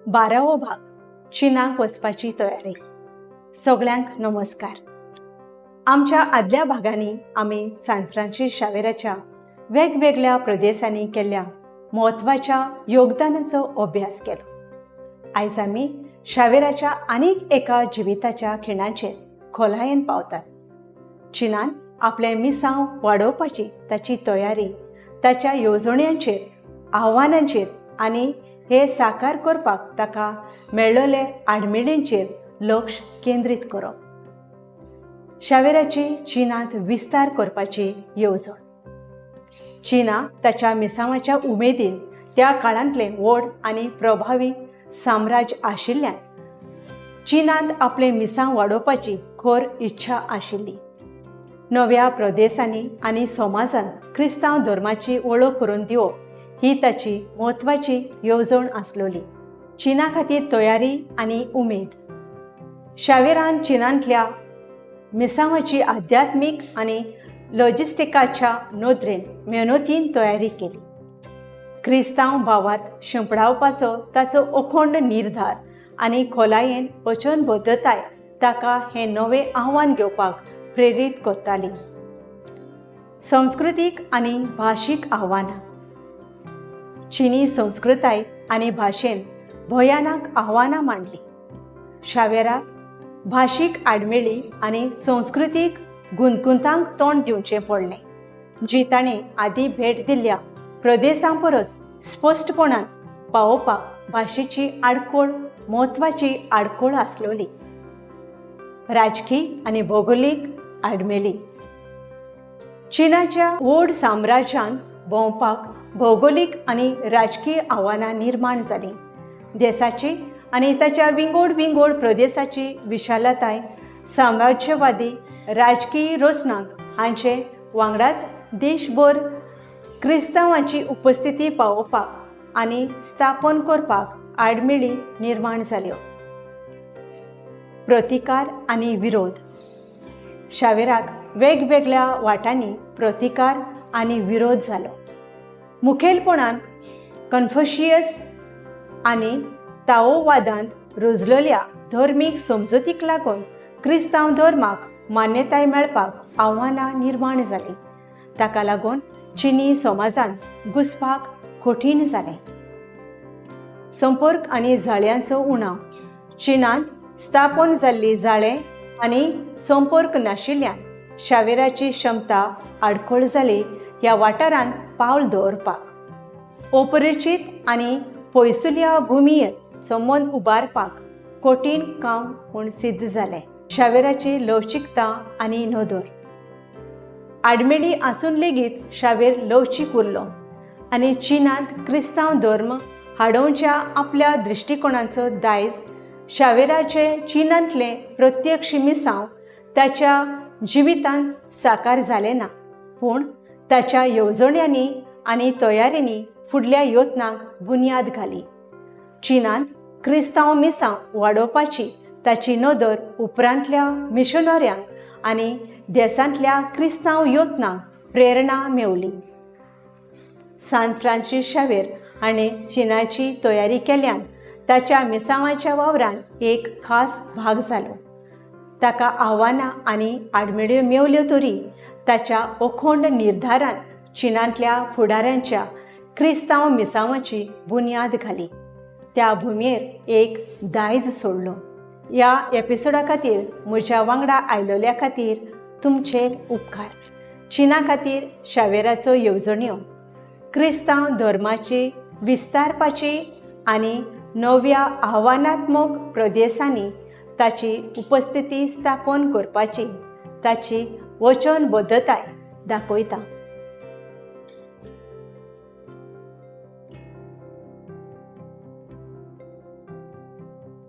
12वो भाग चीनाक वचपाची तयारी। सगळ्यांक नमस्कार। आमच्या आदल्या भागांनी आमी सान फ्रांसीस शावेराच्या वेगवेगळ्या प्रदेशांनी केल्ल्या महत्वाच्या योगदानाचो अभ्यास केलो। आयज आमी शावेराच्या आनीक एका जिविताच्या खिणाचेर खोलायेन पावतात। चीनान आपले मिसांव वाडोवपाची ताची तयारी, ताच्या येवजण्यांचेर, आव्हानांचेर आनी हे साकार करपाक ताका मेळ्ळले आडमेळींचेर लक्ष केंद्रीत करप। शावेराची चीनांत विस्तार करपाची येवजण। चीना ताच्या मिसांवाच्या उमेदीन त्या काळांतले व्हड आनी प्रभावी साम्राज्य आशिल्ल्यान चीनांत आपले मिसांव वाडोवपाची खोर इच्छा आशिल्ली। नव्या प्रदेशांनी आनी समाजांत क्रिस्तांव धर्माची वळख करून दिवप ही ताची म्हत्वाची येवजण आसलोली। चीना खातीर तयारी आनी उमेद। शावेरान चीनांतल्या मिसांवाची आध्यात्मीक आनी लॉजिस्टिकाच्या नदरेन मेहनतीन तयारी केली। क्रिस्तांव भावांत शिंपडावपाचो ताचो अखंड निर्धार आनी खोलायेन वचनबद्धताय ताका हे नवे आव्हान घेवपाक प्रेरीत करताली। संस्कृतीक आनी भाशीक आव्हानां। चीनी संस्कृताय आनी भाशेन भयानक आव्हानां मांडली। शावेराक भाशीक आडमेळी आनी संस्कृतीक गुंतगुंतांक तोंड दिवचें पडलें, जी ताणें आदीं भेट दिल्ल्या प्रदेशां परस स्पश्टपणान पावोवपाक भाशेची आडखळ म्हत्वाची आडखळ आसलोली। राजकीय आनी भौगोलीक आडमेळी। चीनाच्या व्हड साम्राज्यान भोंवपाक भौगोलीक आनी राजकीय आव्हानां निर्माण जालीं। देशाची आनी ताच्या विंगड प्रदेशाची विशालताय, साम्राज्यवादी राजकीय रचनाक हांचे वांगडाच देशभर क्रिस्तांवांची उपस्थिती पावोवपाक आनी स्थापन करपाक आडमेळी निर्माण जाल्यो। प्रतिकार आनी विरोध। शावेराक वेगवेगळ्या वाटांनी प्रतिकार आनी विरोध जालो। मुखेलपणान कन्फ्युशियस आनी ताओवादांत रुजलेल्या धर्मीक समजुतीक लागून क्रिस्तांव धर्माक मान्यताय मेळपाक आव्हानां निर्माण जालीं। ताका लागून चीनी समाजांत घुसपाक कठीण जालें। संपर्क आनी जाळ्यांचो उणाव। चीनांत स्थापन जाल्ली जाळे आनी संपर्क नाशिल्ल्यान शावेराची क्षमता आडखळ जाली ह्या वाठारांत पावल दवरपाक। अपरिचीत आनी पयसुल्या भुमियेंत संबंद उबारपाक कठीण काम म्हूण सिद्ध जालें। शावेराची लवचीकता आनी नदर। आडमेळी आसून लेगीत शावेर लवचीक उरलो आनी चीनांत क्रिस्तांव धर्म हाडोवच्या आपल्या दृश्टिकोनाचो दायज शावेराचे चीनांतले प्रत्यक्ष मिसांव ताच्या जिवितांत साकार जालें ना, पूण ताच्या येवजण्यांनी आनी तयारेनी फुडल्या यत्नांक बुन्याद घाली। चीनांत क्रिस्तांव मिसांव वाडोवपाची ताची नदर उपरांतल्या मिशनऱ्यांक आनी देशांतल्या क्रिस्तांव यत्नांक प्रेरणा मेवली। सान फ्रांसीस शावेर हाणें चीनाची तयारी केल्ल्यान ताच्या मिसांवाच्या वावरांत एक खास भाग जालो। ताका आव्हानां आनी आडमेळ्यो मेवल्यो तरी ताच्या अखंड निर्धारान चीनांतल्या फुडाऱ्यांच्या क्रिस्तांव मिसांवाची बुन्याद घाली। त्या भुमयेर एक दायज सोडलो। ह्या एपिसोडा खातीर म्हज्या वांगडा आयलोल्या खातीर तुमचे उपकार। चीना खातीर शावेराचो येवजण्यो, क्रिस्तांव धर्माची विस्तारपाची आनी नव्या आव्हानात्मक प्रदेशांनी ताची उपस्थिती स्थापन करपाची ताची वचनबद्धताय दाखयता।